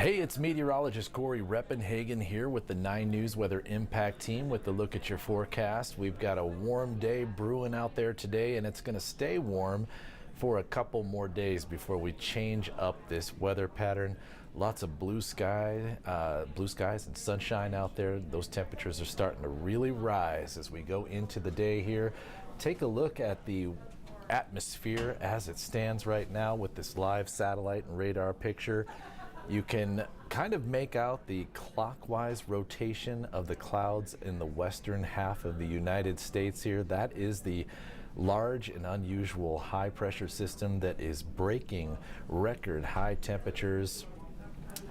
Hey, it's meteorologist Cory Reppenhagen here with the 9 News Weather Impact Team with a look at your forecast. We've got a warm day brewing out there today, and it's going to stay warm for a couple more days before we change up this weather pattern. Lots of blue skies and sunshine out there. Those temperatures are starting to really rise as we go into the day here. Take a look at the atmosphere as it stands right now with this live satellite and radar picture. You can kind of make out the clockwise rotation of the clouds in the western half of the United States here. That is the large and unusual high pressure system that is breaking record high temperatures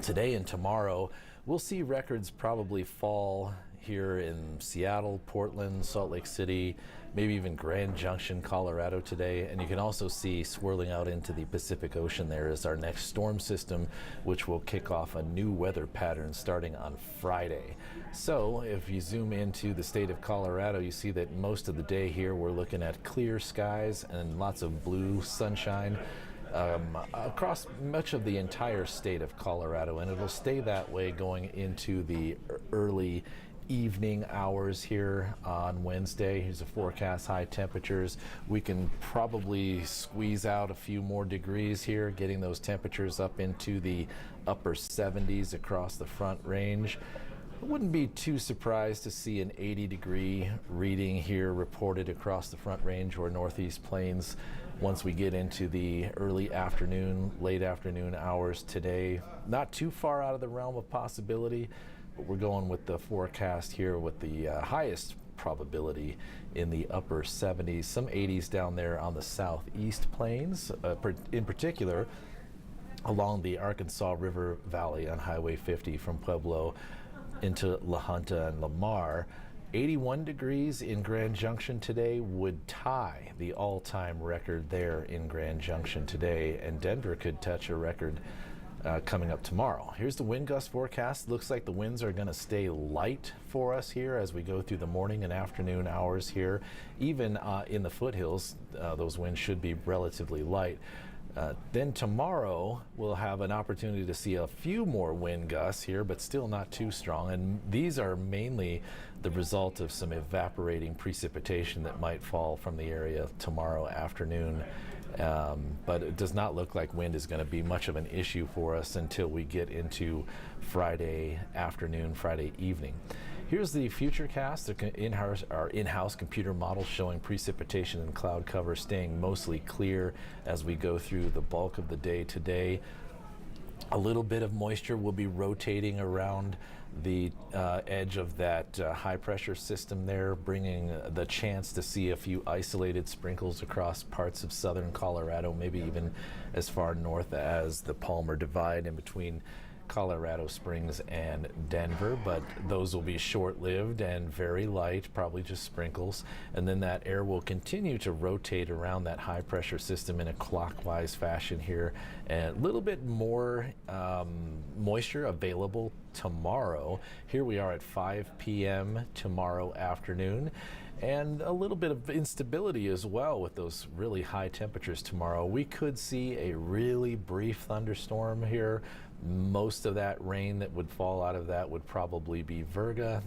today and tomorrow. We'll see records probably fall here in Seattle, Portland, Salt Lake City, maybe even Grand Junction, Colorado today. And you can also see swirling out into the Pacific Ocean there is our next storm system, which will kick off a new weather pattern starting on Friday. So if you zoom into the state of Colorado, you see that most of the day here we're looking at clear skies and lots of blue sunshine across much of the entire state of Colorado, and it'll stay that way going into the early evening hours here on Wednesday. Here's a forecast high temperatures. We can probably squeeze out a few more degrees here, getting those temperatures up into the upper 70s across the front range. I wouldn't be too surprised to see an 80-degree reading here reported across the front range or northeast plains once we get into the early afternoon, late afternoon hours today. Not too far out of the realm of possibility, but we're going with the forecast here with the highest probability in the upper 70s, some 80s down there on the southeast plains, in particular along the Arkansas River Valley on Highway 50 from Pueblo into La Junta and Lamar. 81 degrees in Grand Junction today would tie the all-time record there in Grand Junction today, and Denver could touch a record coming up tomorrow. Here's the wind gust forecast. Looks like the winds are going to stay light for us here as we go through the morning and afternoon hours here. Even in the foothills, those winds should be relatively light. Then tomorrow we'll have an opportunity to see a few more wind gusts here, but still not too strong. And these are mainly the result of some evaporating precipitation that might fall from the area tomorrow afternoon. But it does not look like wind is going to be much of an issue for us until we get into Friday afternoon, Friday evening. Here's the futurecast, our in-house computer model showing precipitation and cloud cover staying mostly clear as we go through the bulk of the day today. A little bit of moisture will be rotating around the edge of that high pressure system there, bringing the chance to see a few isolated sprinkles across parts of southern Colorado, maybe even as far north as the Palmer Divide in between Colorado Springs and Denver, but those will be short-lived and very light, probably just sprinkles. And then that air will continue to rotate around that high pressure system in a clockwise fashion here, and a little bit more moisture available tomorrow. Here we are at 5 p.m. tomorrow afternoon, and a little bit of instability as well with those really high temperatures tomorrow. We could see a really brief thunderstorm here. Most of that rain that would fall out of that would probably be virga,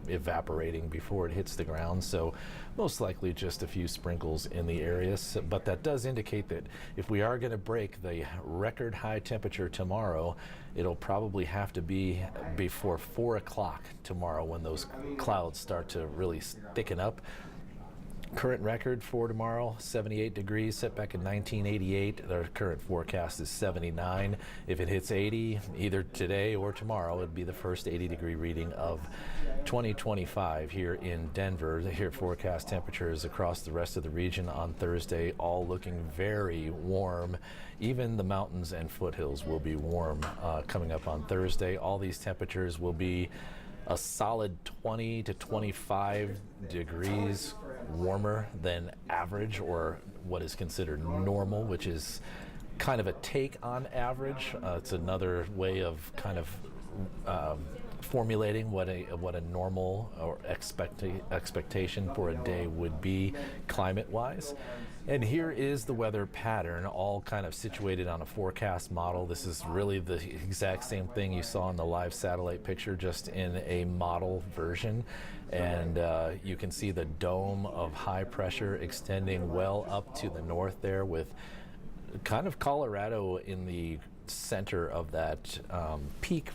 evaporating before it hits the ground, so most likely just a few sprinkles in the area. But that does indicate that if we are going to break the record high temperature tomorrow, it'll probably have to be before 4 o'clock tomorrow when those clouds start to really thicken up. Current record for tomorrow, 78 degrees, set back in 1988. Our current forecast is 79. If it hits 80, either today or tomorrow, it'd be the first 80-degree reading of 2025 here in Denver. Here, forecast temperatures across the rest of the region on Thursday, all looking very warm. Even the mountains and foothills will be warm coming up on Thursday. All these temperatures will be a solid 20 to 25 degrees warmer than average, or what is considered normal, which is kind of a take on average. It's another way of kind of formulating what a normal or expectation for a day would be climate-wise. And here is the weather pattern, all kind of situated on a forecast model. This is really the exact same thing you saw in the live satellite picture, just in a model version. And you can see the dome of high pressure extending well up to the north there, with kind of Colorado in the center of that peak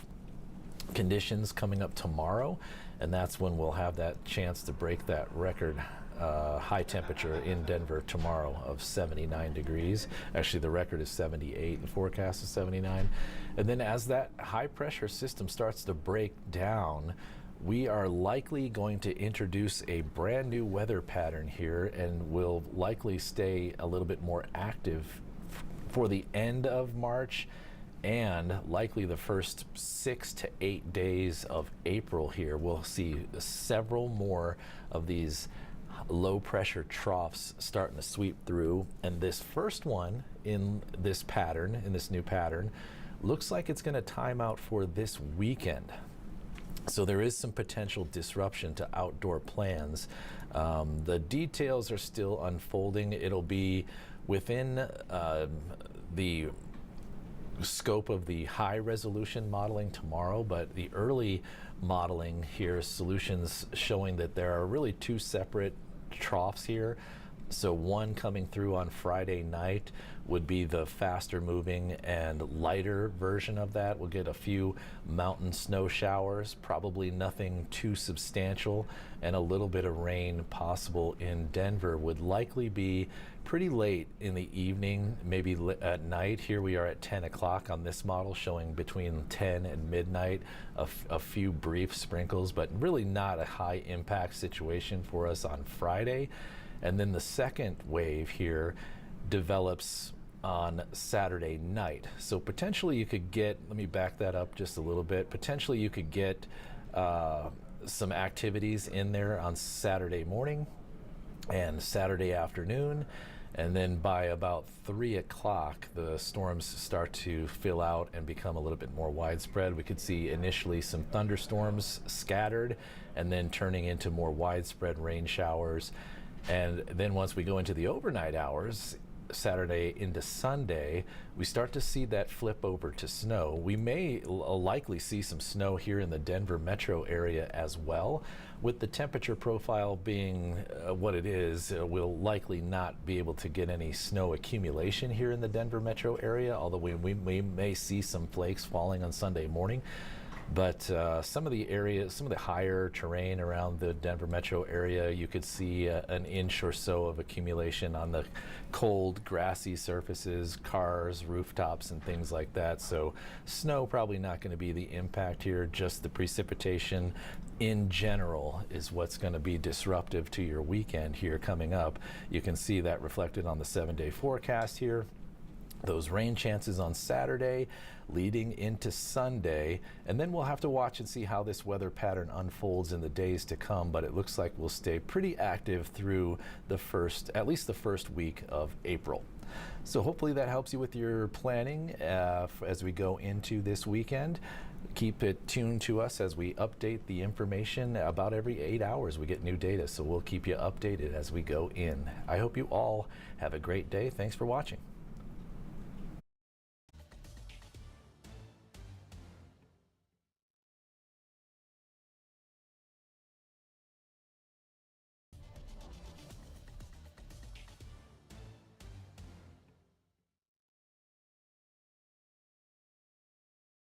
conditions coming up tomorrow, and that's when we'll have that chance to break that record high temperature in Denver tomorrow of 79 degrees. Actually, the record is 78, the forecast is 79. And then as that high pressure system starts to break down, we are likely going to introduce a brand new weather pattern here, and will likely stay a little bit more active for the end of March and likely the first 6 to 8 days of April here. We'll see several more of these low pressure troughs starting to sweep through, and this first one in this pattern, in this new pattern, looks like it's going to time out for this weekend. So there is some potential disruption to outdoor plans. The details are still unfolding. It'll be within the scope of the high resolution modeling tomorrow, but the early modeling here, solutions showing that there are really two separate troughs here. So one coming through on Friday night would be the faster moving and lighter version of that. We'll get a few mountain snow showers, probably nothing too substantial, and a little bit of rain possible in Denver. Would likely be pretty late in the evening, maybe at night. Here we are at 10 o'clock on this model, showing between 10 and midnight a few brief sprinkles, but really not a high impact situation for us on Friday. And then the second wave here develops on Saturday night. So potentially you could get, let me back that up just a little bit, potentially you could get some activities in there on Saturday morning and Saturday afternoon. And then by about 3 o'clock, the storms start to fill out and become a little bit more widespread. We could see initially some thunderstorms scattered and then turning into more widespread rain showers. And then once we go into the overnight hours, Saturday into Sunday, we start to see that flip over to snow. We may likely see some snow here in the Denver metro area as well. With the temperature profile being what it is, we'll likely not be able to get any snow accumulation here in the Denver metro area, although we may see some flakes falling on Sunday morning. But some of the areas, some of the higher terrain around the Denver metro area, you could see an inch or so of accumulation on the cold, grassy surfaces, cars, rooftops, and things like that. So snow probably not going to be the impact here. Just the precipitation in general is what's going to be disruptive to your weekend here coming up. You can see that reflected on the 7-day forecast here. Those rain chances on Saturday leading into Sunday, and then we'll have to watch and see how this weather pattern unfolds in the days to come, but it looks like we'll stay pretty active through the at least the first week of April. So hopefully that helps you with your planning as we go into this weekend. Keep it tuned to us as we update the information. About every 8 hours we get new data, so we'll keep you updated as we go in. I hope you all have a great day. Thanks for watching.